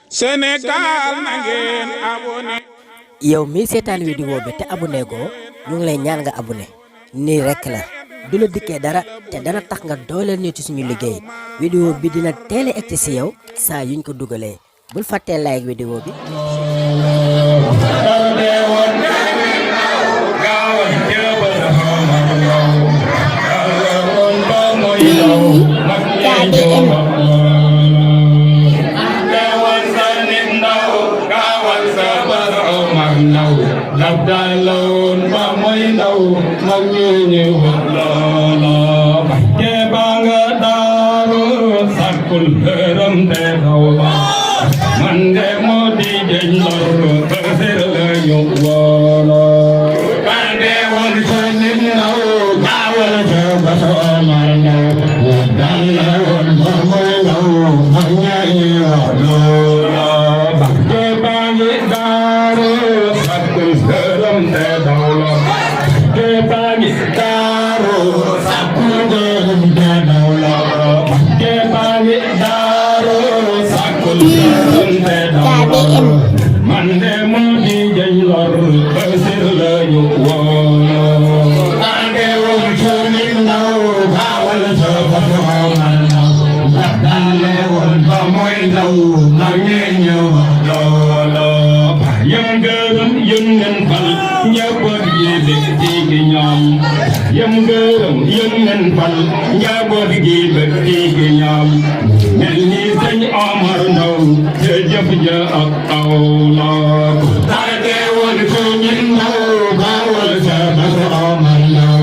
Sénégal na ngeen abonné. yow mii seetaan vidéo bi te abonné goo ñu ngi lay ñaan nga abonné nii rekk la du la dikkee dara te dana tax nga dooleel ñu ci suñu liggéey vidéo bi dina teel a egg ci yow saa yuñ ko dugalee bul fàttee like vidéo bi. Dalon ba moy ndaw mag ñu wax loola ke ba nga daaru sakul gërëm te xaw man de moo di jëñ lor ba ser la ñu woola man de woon sa nit ndaw gaawal sa ba sa mar ndaw dalon ba moy ndaw mag ñu wax loola ke ba nga daaru sakul gërëm te dawla ke ba nga daaru sakul gërëm te dawla ke ba nga daaru sakul gërëm te dawla man de moo di jëñ lor ba sir la ñu woola man de woon sa nit ndaw gaawal sa ba sa man ndaw dale woon ba mooy ndaw mag ñu wax loola yam gërëm yëm ngeen fal njaboot gi dëkk ci ñoom yam gërëm yëm ngeen fal njaboot gi dëkk ci ñoom mel ni sëñ Omar Ndaw ca jëf ja ak aw la tàgge woon ko ñun ndaw gaawal sa bas Omar Ndaw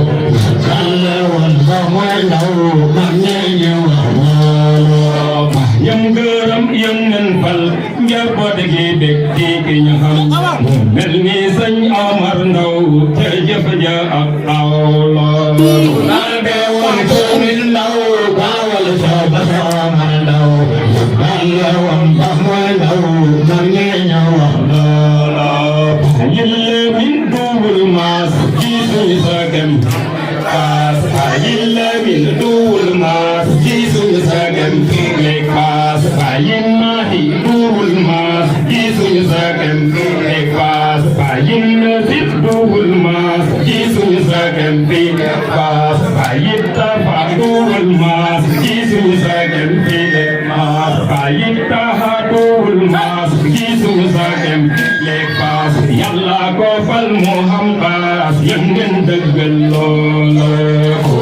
tàgge woon ko mooy ndaw mag ñu wax loola yam gërëm yëm ngeen fal njaboot gi dëkk ci ñoom mel ni sëñ Omar Ndaw ca jëf ja ak aw la tàgge woon ko ñun ndaw gaawal sa bas Omar Ndaw tàgge woon ko mooy ndaw mag ñu wax loola yille min duubul maas ci suñu sa gem kaas yille min duubul maas ci suñu sa gem le kaas yinnaati duubul maas ci suñu sa gem le kaas yinna sit duubul maas ci suñu sa gem le kaas yitta fa duubul maas ci suñu sa gem le kaas yitta ha duubul maas ci suñu sa gem le kaas yàlla ko fal moo xam baas yéen ngeen dëggal loolu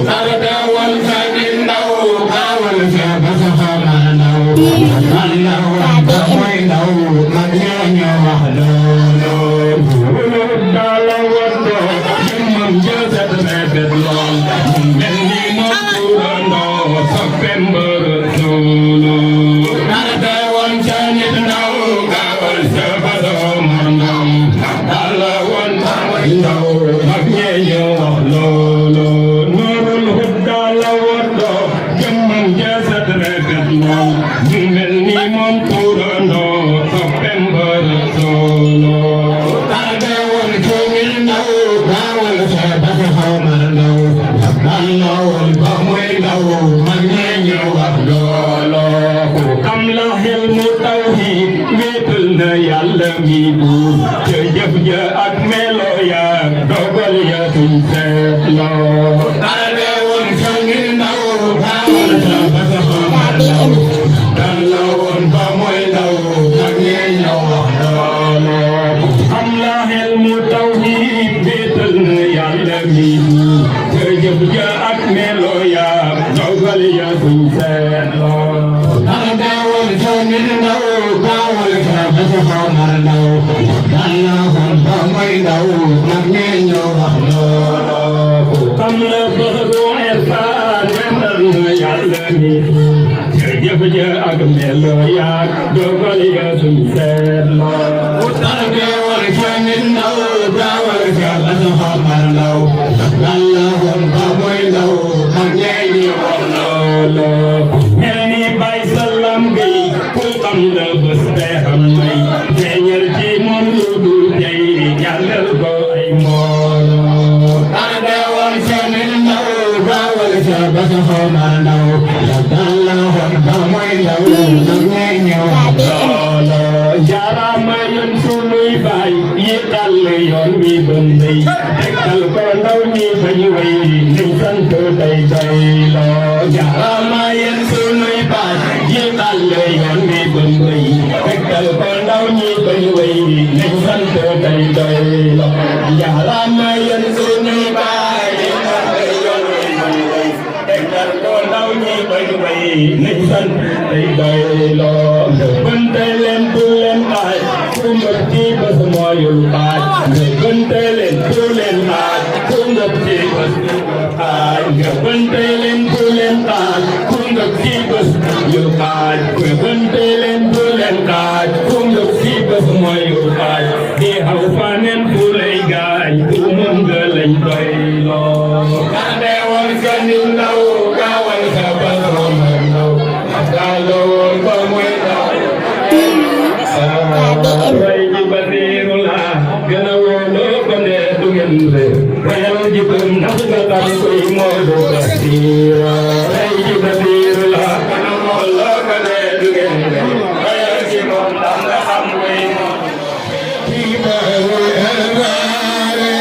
dara dawal sa di ndaw gaawal sa ba sa xama ndaw Allah wa mooy ndaw mag ñu wax loolu dala wando jëmmam jësat rafet lool mel ni moom turandoo soppem mbër loolu dara dawal sa nit ndaw gaawal sa ba sa xama ndaw dala wando ndaw mag ñu wax loolu noorul hudda la wando jëmmam jësat rafet lool mel ni moom turandoo soppem mbër loolu tàgge woon ko ngir ndaw gaawal sa ba sa xama ndaw dala woon ba mooy ndaw mag ñu wax loolu am la xel mu tawhid wéetal na yàlla mi buur ca jëf ja ak melo ya dogal ya suñ seetloo tàgge woon ko ngir ndaw gaawal sa ba sa xama ndaw dala woon ba mooy ndaw mag ñu wax loolu am la xel mu tawhid wéetal na yàlla mi buur ca jëf ja ak melo ya dogal ya suñ seetloo tàgge woon ko ngir ndaw gaawal sa ba sa xama ndaw dala woon ba mooy ndaw mag ñu wax loolu am la bëru irfaan wéetal na yàlla mi jëf ja ak melo ya dogal ya suñ seetloo tàgge woon ko ngir ndaw gaawal sa ba sa xama ndaw dala woon ba mooy ndaw mag ñu wax loolu mel ni bay salam gi ku xam la bés te xam may feeñal ci moom lu dul tey jàngal ko ay mbooloo tàgge woon ko ngir ndaw gaawal sa ba sa xama ndaw dala woon ba mooy ndaw mag ñu wax loolu bëndëy tekkal ko ndaw ñi bañu way nañ sant tey doyloo jaarama yéen sunuy baay jiital yoon wi bëndëy tekkal ko ndaw ñi bañu way nañ sant tey doyloo jaarama yéen sunuy baay jiital yoon wi bëndëy tekkal ko ndaw ñi bañu way nañ sant tey doyloo bënte leen bu leen baay ku mbëg ci bés mooyul baay bënte leen bu leen baay ku mbëg ci bés baay bënte leen bu leen baay ku mbëg ci bés yu baay bënte leen bu leen baay ku mbëg ci bés mooyul baay di xaw faneen fu lay gaañ ku mën nga lañ doyloo kande woon sa ni ndaw gaawal sa bés romar ndaw daaloon ba muy ndaw ray ji basiiru la gën a wóoloo ko ne du ngeen réer rayal ji bëm ndax nga tam koy moo du basiira ray ji basiiru la gën a wóoloo ko ne du ngeen réer rayal ji bëm ndax nga xam koy moo kii baaru herwaare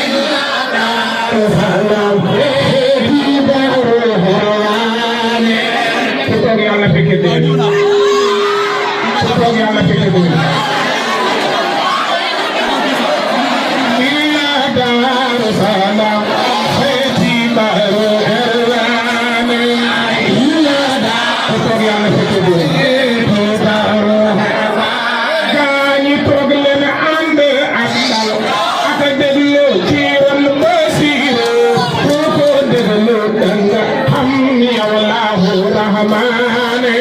illa daaru salaam kii baaru herwaare ku toog yàlla fekke dee toog yàlla fekke dee illa daaru salaam xeeti baaru herwaane illa daaru toog yàlla fekke dee baaru herwaane gaañi toog leen ànd ak dal ak déglu ci wan basiiro ku ko déglu danga xam yow laahu rahmaane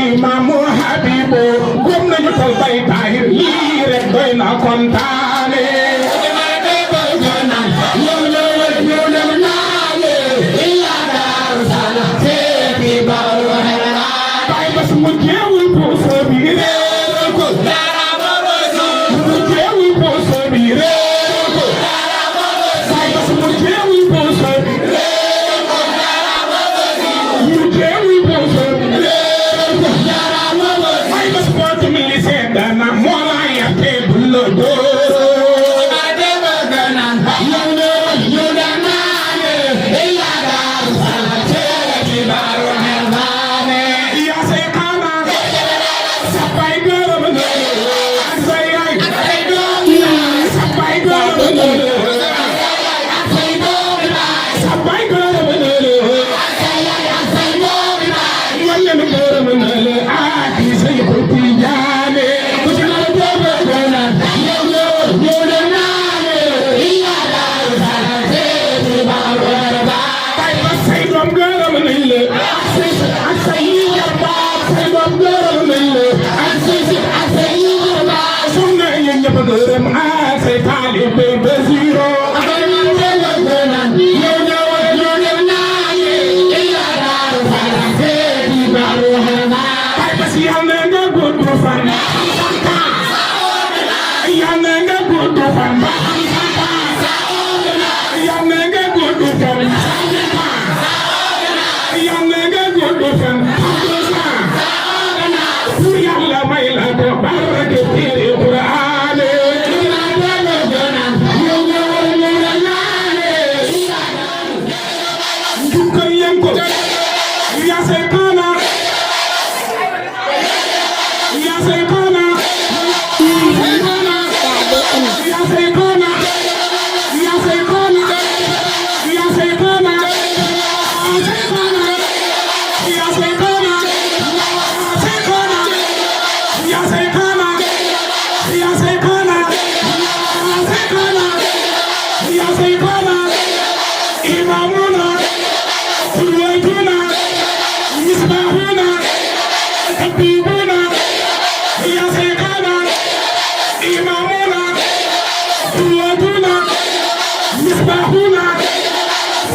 Imam Habibu gom nañu matal bay taahir lii rek doy na kontaane bay bas mu jeewul puso bi réeral ko mu jeewul puso bi réeral ko bay bas mu jeewul puso bi réeral ko mu jeewul puso bi réeral ko bay bas boo tamit seedana moo la yàtte bu la dóor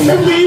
Let me